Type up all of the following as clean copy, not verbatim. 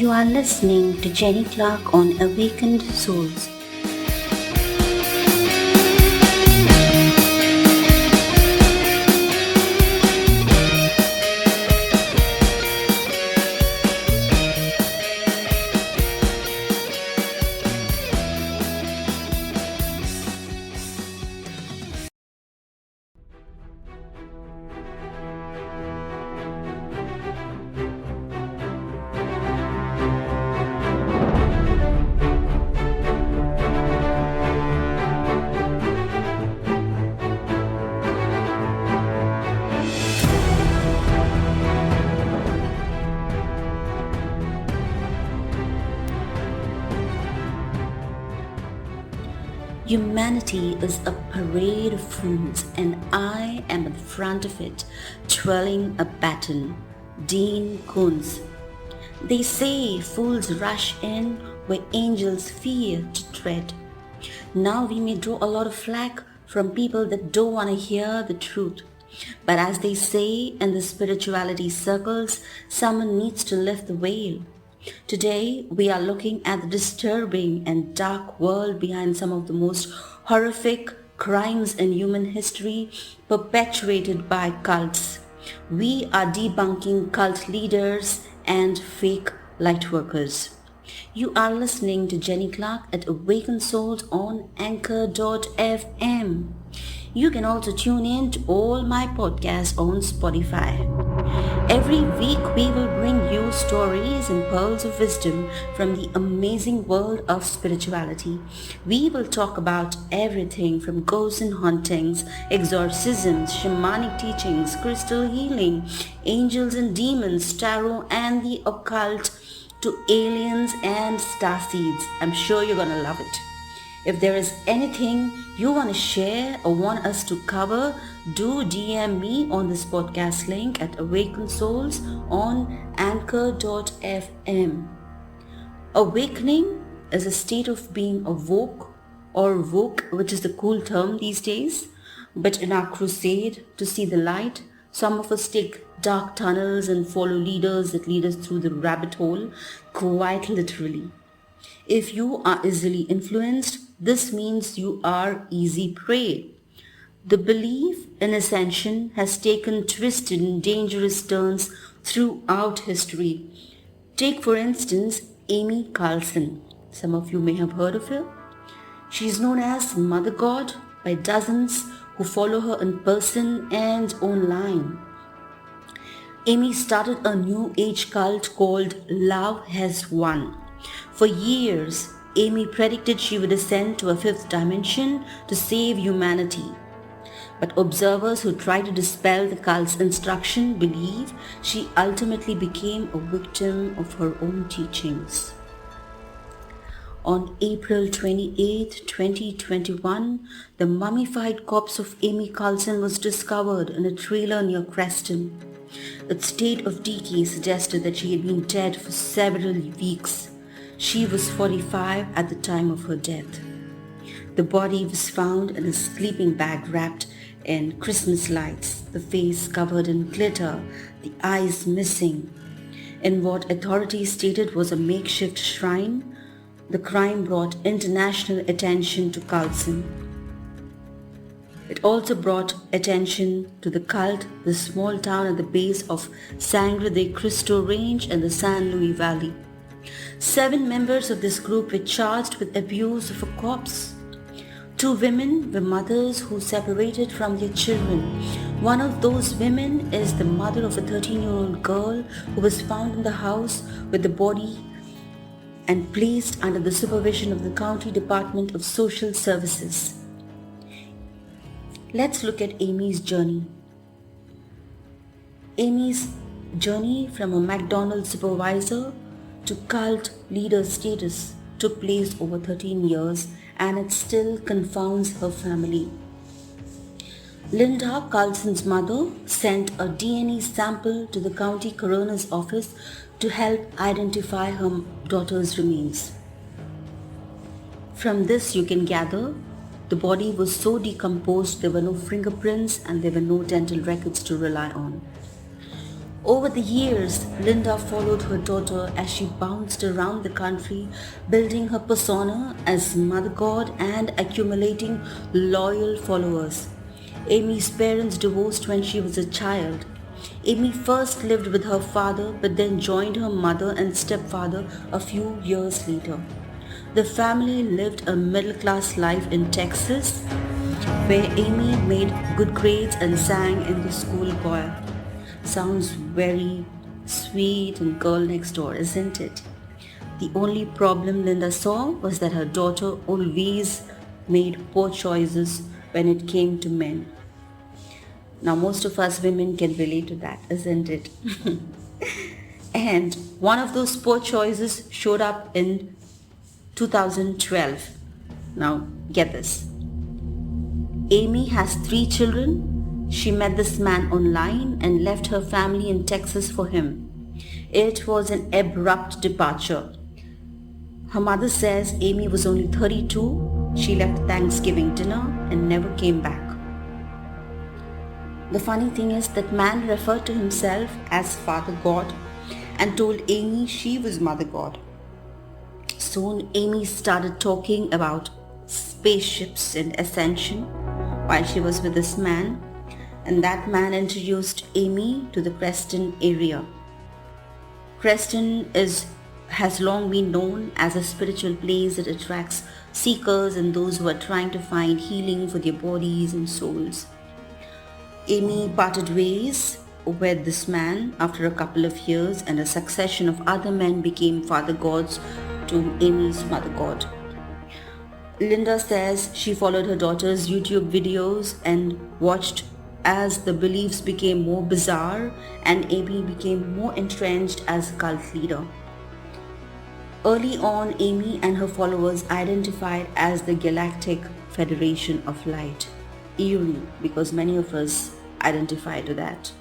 You are listening to Jenny Clark on Awakened Souls. Humanity is a parade of fools, and I am at the front of it, twirling a baton. Dean Koontz. They say fools rush in where angels fear to tread. Now we may draw a lot of flack from people that don't want to hear the truth. But as they say in the spirituality circles, someone needs to lift the veil. Today, we are looking at the disturbing and dark world behind some of the most horrific crimes in human history perpetuated by cults. We are debunking cult leaders and fake lightworkers. You are listening to Jenny Clark at Awakened Souls on Anchor.fm. You can also tune in to all my podcasts on Spotify. Every week we will bring you stories and pearls of wisdom from the amazing world of spirituality. We will talk about everything from ghosts and hauntings, exorcisms, shamanic teachings, crystal healing, angels and demons, tarot and the occult, to aliens and starseeds. I'm sure you're gonna love it. If there is anything you want to share or want us to cover, do DM me on this podcast link at Awakened Souls on Anchor.fm. Awakening is a state of being awoke or woke, which is the cool term these days. But in our crusade to see the light, some of us take dark tunnels and follow leaders that lead us through the rabbit hole, quite literally. If you are easily influenced, this means you are easy prey. The belief in ascension has taken twisted and dangerous turns throughout history. Take for instance Amy Carlson. Some of you may have heard of her. She is known as Mother God by dozens who follow her in person and online. Amy started a new age cult called Love Has Won. For years, Amy predicted she would ascend to a fifth dimension to save humanity. But observers who try to dispel the cult's instruction believe she ultimately became a victim of her own teachings. On April 28, 2021, the mummified corpse of Amy Carlson was discovered in a trailer near Creston. Its state of decay suggested that she had been dead for several weeks. She was 45 at the time of her death. The body was found in a sleeping bag wrapped in Christmas lights, the face covered in glitter, the eyes missing. In what authorities stated was a makeshift shrine, the crime brought international attention to Carlson. It also brought attention to the cult, the small town at the base of Sangre de Cristo Range in the San Luis Valley. 7 members of this group were charged with abuse of a corpse. 2 women were mothers who separated from their children. One of those women is the mother of a 13-year-old girl who was found in the house with the body and placed under the supervision of the County Department of Social Services. Let's look at Amy's journey. Amy's journey from a McDonald's supervisor to cult leader status took place over 13 years, and it still confounds her family. Linda Carlson's mother sent a DNA sample to the county coroner's office to help identify her daughter's remains. From this you can gather the body was so decomposed there were no fingerprints and there were no dental records to rely on. Over the years, Linda followed her daughter as she bounced around the country, building her persona as Mother God and accumulating loyal followers. Amy's parents divorced when she was a child. Amy first lived with her father but then joined her mother and stepfather a few years later. The family lived a middle-class life in Texas, where Amy made good grades and sang in the school choir. Sounds very sweet and girl next door, isn't it? The only problem Linda saw was that her daughter always made poor choices when it came to men. Now most of us women can relate to that, isn't it? And one of those poor choices showed up in 2012. Now get this. Amy has 3 children. She met this man online and left her family in Texas for him. It was an abrupt departure. Her mother says Amy was only 32. She left Thanksgiving dinner and never came back. The funny thing is that man referred to himself as Father God and told Amy she was Mother God. Soon Amy started talking about spaceships and ascension while she was with this man, and that man introduced Amy to the Creston area. Creston has long been known as a spiritual place that attracts seekers and those who are trying to find healing for their bodies and souls. Amy parted ways with this man after a couple of years, and a succession of other men became father gods to Amy's mother god. Linda says she followed her daughter's YouTube videos and watched as the beliefs became more bizarre and Amy became more entrenched as a cult leader. Early on, Amy and her followers identified as the Galactic Federation of Light. Eerie, because many of us identify to that.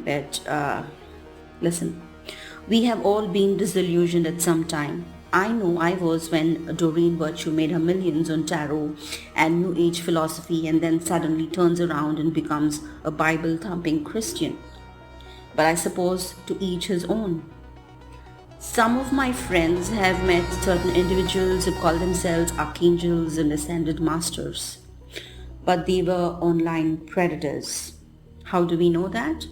But listen, we have all been disillusioned at some time. I know I was when Doreen Virtue made her millions on tarot and New Age philosophy and then suddenly turns around and becomes a Bible-thumping Christian. But I suppose to each his own. Some of my friends have met certain individuals who call themselves archangels and ascended masters, but they were online predators. How do we know that?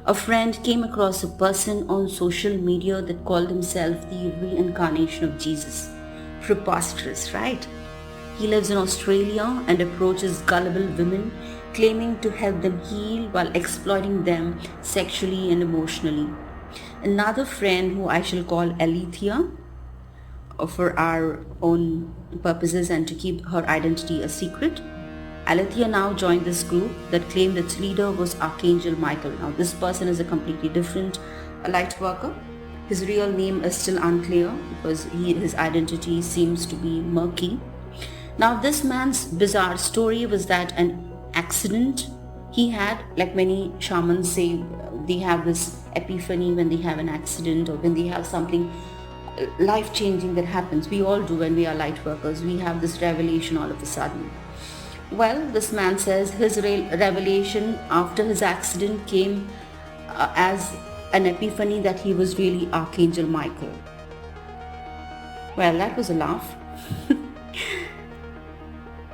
A friend came across a person on social media that called himself the reincarnation of Jesus. Preposterous, right? He lives in Australia and approaches gullible women, claiming to help them heal while exploiting them sexually and emotionally. Another friend, who I shall call Alethea, for our own purposes and to keep her identity a secret, Alethea now joined this group that claimed its leader was Archangel Michael. Now this person is a completely different light worker. His real name is still unclear because his identity seems to be murky. Now this man's bizarre story was that an accident he had, like many shamans say, they have this epiphany when they have an accident or when they have something life-changing that happens. We all do when we are light workers. We have this revelation all of a sudden. Well, this man says his revelation after his accident came as an epiphany that he was really Archangel Michael. Well, that was a laugh.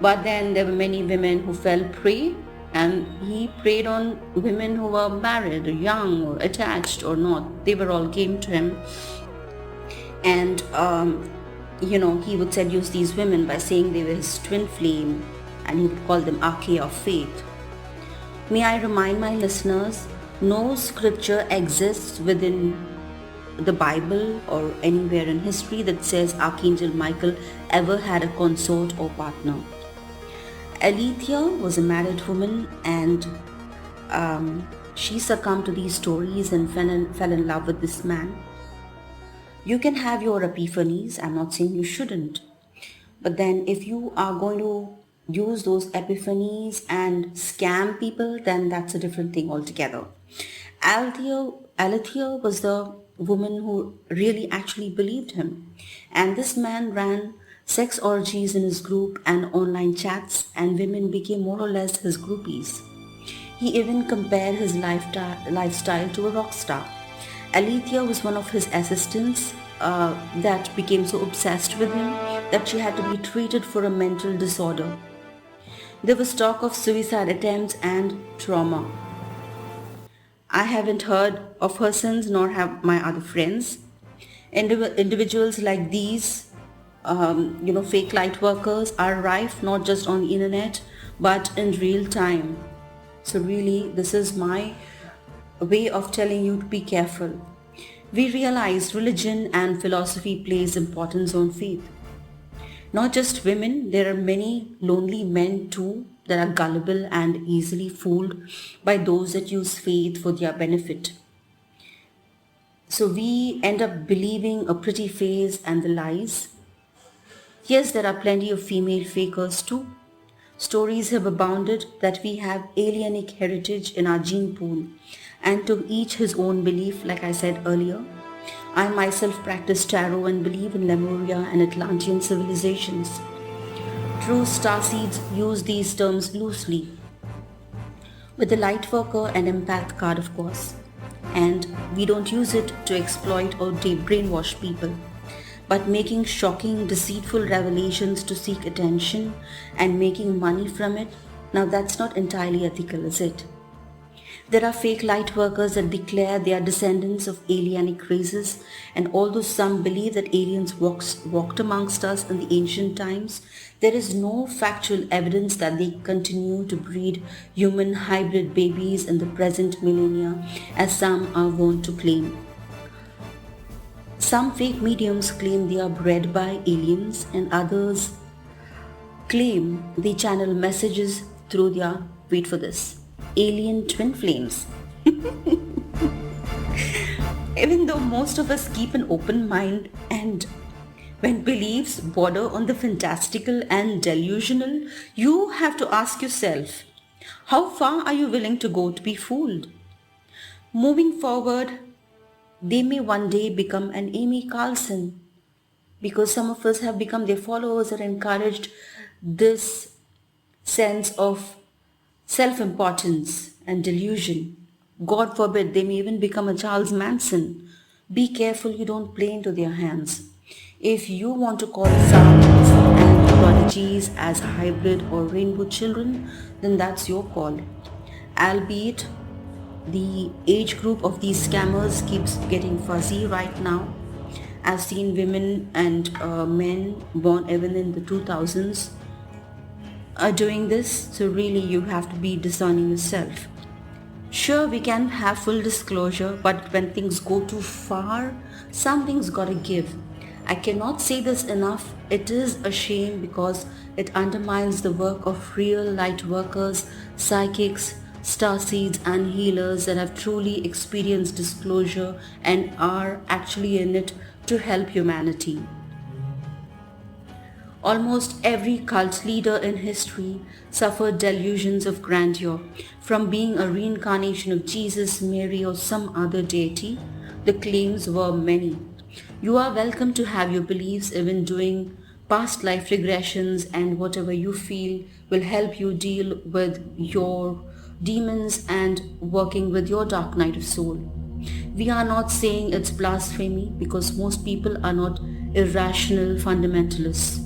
But then there were many women who fell prey, and he preyed on women who were married or young or attached or not. They were all came to him, and he would seduce these women by saying they were his twin flame, and he would call them Arche of Faith. May I remind my listeners, no scripture exists within the Bible or anywhere in history that says Archangel Michael ever had a consort or partner. Alethea was a married woman, and she succumbed to these stories and fell in love with this man. You can have your epiphanies, I'm not saying you shouldn't, but then if you are going to use those epiphanies and scam people, then that's a different thing altogether. Alethea was the woman who really actually believed him, and this man ran sex orgies in his group and online chats, and women became more or less his groupies. He even compared his lifestyle to a rock star. Alethea was one of his assistants that became so obsessed with him that she had to be treated for a mental disorder. There was talk of suicide attempts and trauma. I haven't heard of her since, nor have my other friends. Individuals like these, fake light workers are rife not just on the internet, but in real time. So really, this is my way of telling you to be careful. We realize religion and philosophy plays importance on faith. Not just women, there are many lonely men too that are gullible and easily fooled by those that use faith for their benefit. So we end up believing a pretty face and the lies. Yes, there are plenty of female fakers too. Stories have abounded that we have alienic heritage in our gene pool, and to each his own belief, like I said earlier. I myself practice tarot and believe in Lemuria and Atlantean civilizations. True starseeds use these terms loosely, with the Lightworker and Empath card of course, and we don't use it to exploit or brainwash people, but making shocking, deceitful revelations to seek attention and making money from it. Now that's not entirely ethical, is it? There are fake light workers that declare they are descendants of alienic races, and although some believe that aliens walked amongst us in the ancient times, there is no factual evidence that they continue to breed human hybrid babies in the present millennia, as some are wont to claim. Some fake mediums claim they are bred by aliens, and others claim they channel messages through their, wait for this, alien twin flames. Even though most of us keep an open mind, and when beliefs border on the fantastical and delusional, you have to ask yourself, how far are you willing to go to be fooled? Moving forward, they may one day become an Amy Carlson, because some of us have become their followers and encouraged this sense of self-importance and delusion. God forbid they may even become a Charles Manson. Be careful you don't play into their hands. If you want to call Psalms and prodigies as hybrid or rainbow children, then that's your call. Albeit the age group of these scammers keeps getting fuzzy right now. I've seen women and men born even in the 2000s are doing this, so really you have to be discerning yourself. Sure, we can have full disclosure, but when things go too far, something's gotta give. I cannot say this enough. It is a shame because it undermines the work of real light workers, psychics, starseeds and healers that have truly experienced disclosure and are actually in it to help humanity. Almost every cult leader in history suffered delusions of grandeur. From being a reincarnation of Jesus, Mary or some other deity, the claims were many. You are welcome to have your beliefs, even doing past life regressions, and whatever you feel will help you deal with your demons and working with your dark night of soul. We are not saying it's blasphemy because most people are not irrational fundamentalists.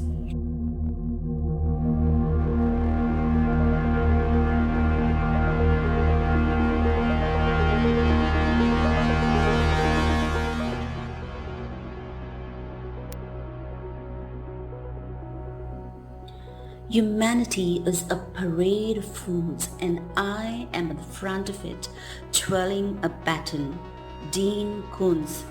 Humanity is a parade of fools, and I am at the front of it, twirling a baton. Dean Koontz.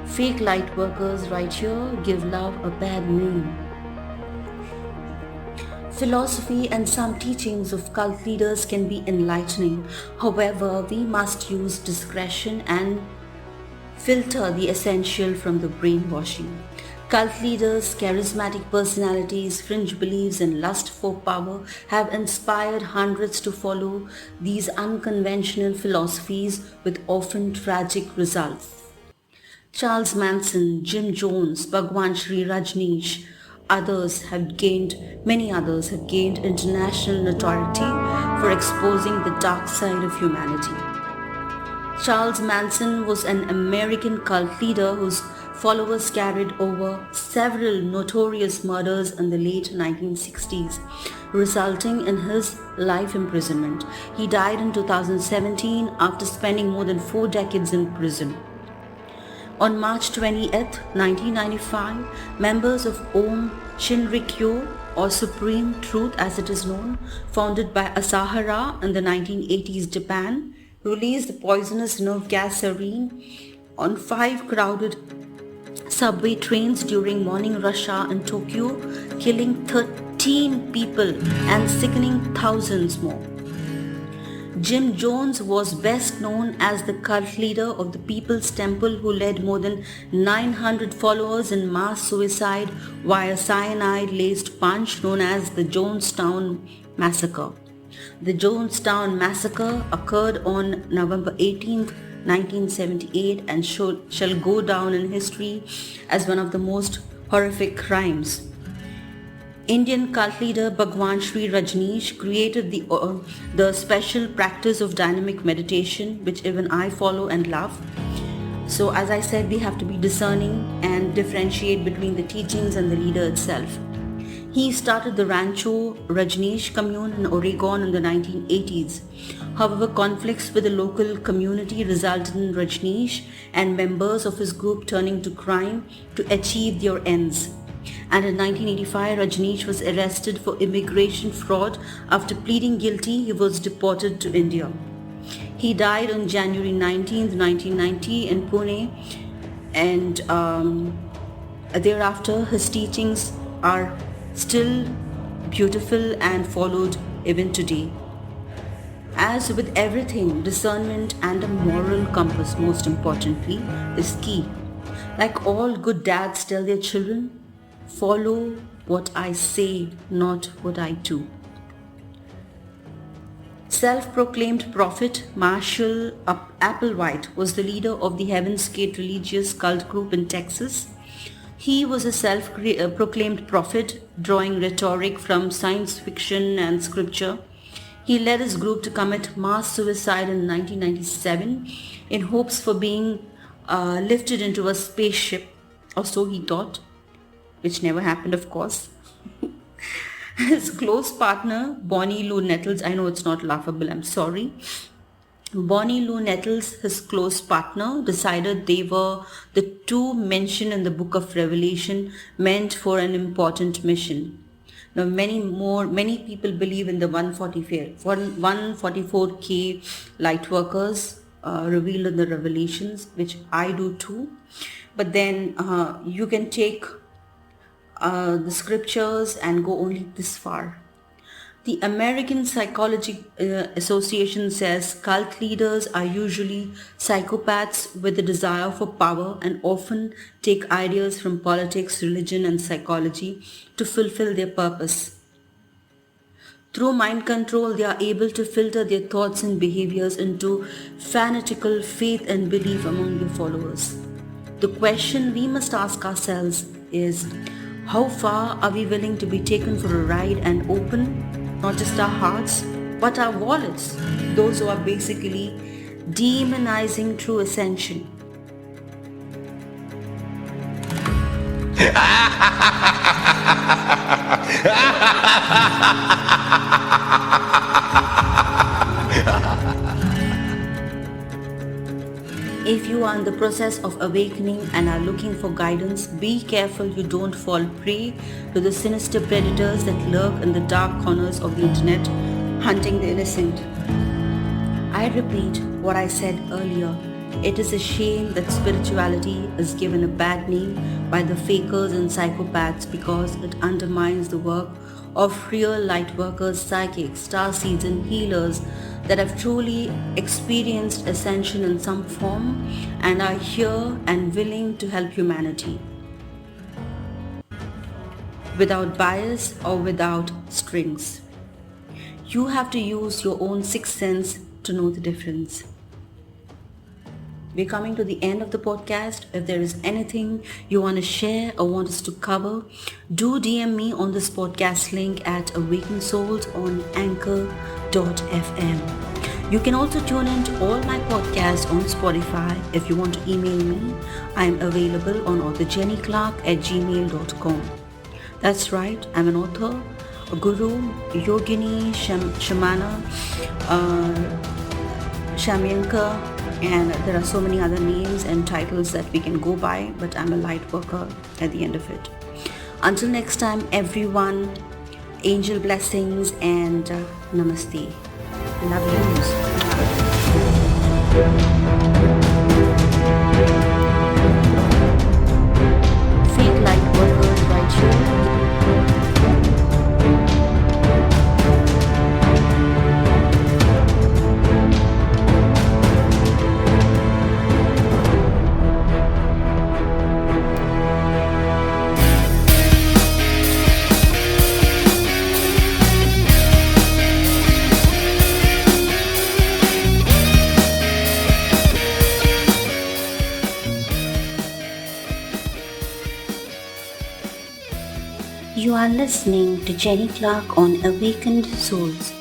Fake light workers right here give love a bad name. Philosophy and some teachings of cult leaders can be enlightening. However, we must use discretion and filter the essential from the brainwashing. Cult leaders, charismatic personalities, fringe beliefs, and lust for power have inspired hundreds to follow these unconventional philosophies with often tragic results. Charles Manson, Jim Jones, Bhagwan Sri Rajneesh, many others have gained international notoriety for exposing the dark side of humanity. Charles Manson was an American cult leader whose followers carried over several notorious murders in the late 1960s, resulting in his life imprisonment. He died in 2017 after spending more than 4 decades in prison. On March 28, 1995, members of Om Shinrikyo, or Supreme Truth as it is known, founded by Asahara in the 1980s Japan, released the poisonous nerve gas sarin on 5 crowded subway trains during morning rush hour in Tokyo, killing 13 people and sickening thousands more. Jim Jones was best known as the cult leader of the People's Temple, who led more than 900 followers in mass suicide via cyanide-laced punch known as the Jonestown Massacre. The Jonestown Massacre occurred on November 18, 1978 and shall go down in history as one of the most horrific crimes. Indian cult leader Bhagwan Sri Rajneesh created the special practice of dynamic meditation, which even I follow and love. So as I said, we have to be discerning and differentiate between the teachings and the leader itself. He started the Rancho Rajneesh commune in Oregon in the 1980s. However, conflicts with the local community resulted in Rajneesh and members of his group turning to crime to achieve their ends. And in 1985, Rajneesh was arrested for immigration fraud. After pleading guilty, he was deported to India. He died on January 19, 1990 in Pune, and thereafter his teachings are still beautiful and followed even today. As with everything, discernment and a moral compass, most importantly, is key. Like all good dads tell their children, follow what I say, not what I do. Self-proclaimed prophet Marshall Applewhite was the leader of the Heaven's Gate religious cult group in Texas. He was a self-proclaimed prophet, drawing rhetoric from science fiction and scripture. He led his group to commit mass suicide in 1997 in hopes for being lifted into a spaceship, or so he thought, which never happened, of course. His close partner, Bonnie Lou Nettles, I know it's not laughable, I'm sorry. Bonnie Lou Nettles, his close partner, decided they were the two mentioned in the book of Revelation meant for an important mission. Now many people believe in the 144K light workers revealed in the Revelations, which I do too. But then you can take the scriptures and go only this far. The American Psychology Association says cult leaders are usually psychopaths with a desire for power and often take ideas from politics, religion, and psychology to fulfill their purpose. Through mind control, they are able to filter their thoughts and behaviors into fanatical faith and belief among their followers. The question we must ask ourselves is, how far are we willing to be taken for a ride and open not just our hearts, but our wallets, those who are basically demonizing true ascension? If you are in the process of awakening and are looking for guidance, be careful you don't fall prey to the sinister predators that lurk in the dark corners of the internet, hunting the innocent. I repeat what I said earlier. It is a shame that spirituality is given a bad name by the fakers and psychopaths because it undermines the work of real light workers, psychics, starseeds, and healers that have truly experienced ascension in some form and are here and willing to help humanity. without bias or without strings. You have to use your own sixth sense to know the difference. We're coming to the end of the podcast. If there is anything you want to share or want us to cover, do DM me on this podcast link at Awakened Souls on anchor.fm. You can also tune in to all my podcasts on Spotify. If you want to email me, I am available on authorjennyclark@gmail.com. That's right, I'm an author, a guru, yogini, shamana, shamyanka, and there are so many other names and titles that we can go by, but I'm a light worker at the end of it. Until next time, everyone, angel blessings and namaste. Love yous. Fake light workers right here. You are listening to Jenny Clark on Awakened Souls.